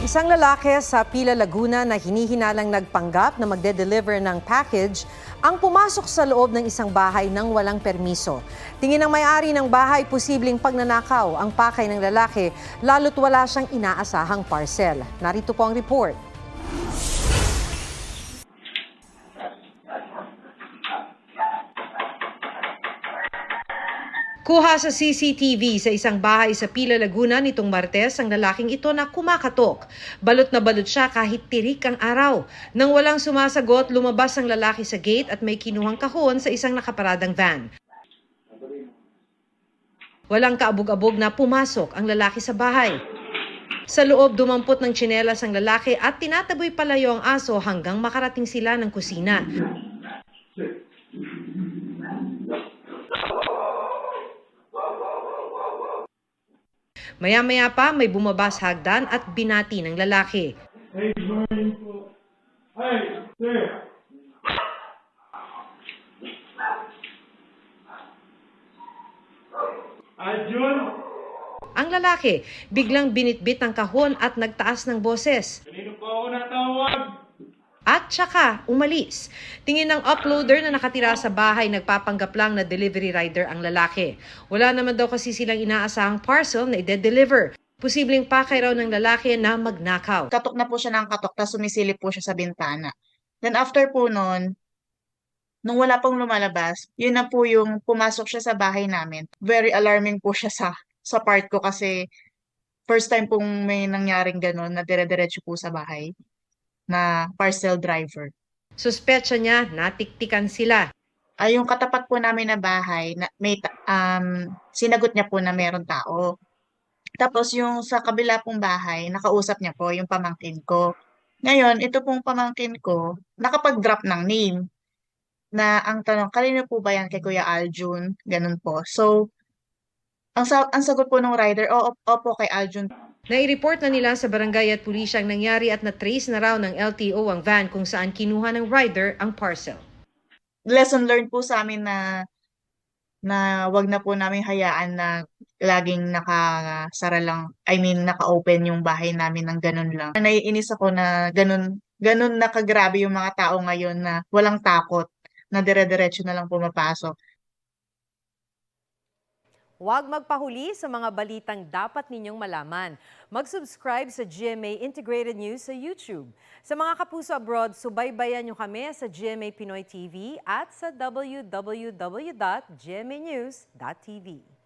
Isang lalaki sa Pila, Laguna na hinihinalang nagpanggap na magde-deliver ng package ang pumasok sa loob ng isang bahay nang walang permiso. Tingin ng may-ari ng bahay, posibleng pagnanakaw ang pakay ng lalaki lalo't wala siyang inaasahang parcel. Narito po ang report. Kuha sa CCTV sa isang bahay sa Pila, Laguna nitong Martes ang lalaking ito na kumakatok. Balot na balot siya kahit tirik ang araw. Nang walang sumasagot, lumabas ang lalaki sa gate at may kinuhang kahon sa isang nakaparadang van. Walang kaabog-abog na pumasok ang lalaki sa bahay. Sa loob, dumampot ng tsinelas ang lalaki at tinataboy palayo ang aso hanggang makarating sila ng kusina. Maya-maya pa may bumabas hagdan at binati ng lalaki. Ang lalaki biglang binitbit ang kahon at nagtaas ng boses. Kanino po ako natawag? At saka umalis. Tingin ng uploader na nakatira sa bahay, nagpapanggap lang na delivery rider ang lalaki. Wala naman daw kasi silang inaasahang parcel na ide-deliver. Posibleng pakay raw ng lalaki na magnakaw. Katok na po siya ng katok, tapos sumisilip po siya sa bintana. Then after po nun, nung wala pong lumalabas, yun na po yung pumasok siya sa bahay namin. Very alarming po siya sa part ko kasi first time pong may nangyaring ganun na dire-diretso po sa bahay na parcel driver. Suspetsa niya, natiktikan sila. Ay, yung katapat po namin na bahay, sinagot niya po na meron tao. Tapos yung sa kabila pong bahay, nakausap niya po yung pamangkin ko. Ngayon, ito pong pamangkin ko, nakapag-drop ng name. Na ang tanong, kanino po ba yan kay Kuya Aljun? Ganun po. So, ang sagot po ng rider, opo kay Aljun. Nai-report na nila sa barangay at pulisya ang nangyari at na-trace na raw ng LTO ang van kung saan kinuha ng rider ang parcel. Lesson learned po sa amin na wag na po namin hayaan na laging nakasara lang, naka-open yung bahay namin ng ganun lang. Naiinis ako na ganun nakagrabe yung mga tao ngayon na walang takot, na dire-diretso na lang pumapasok. Huwag magpahuli sa mga balitang dapat ninyong malaman. Mag-subscribe sa GMA Integrated News sa YouTube. Sa mga kapuso abroad, subaybayan nyo kami sa GMA Pinoy TV at sa www.gmanews.tv.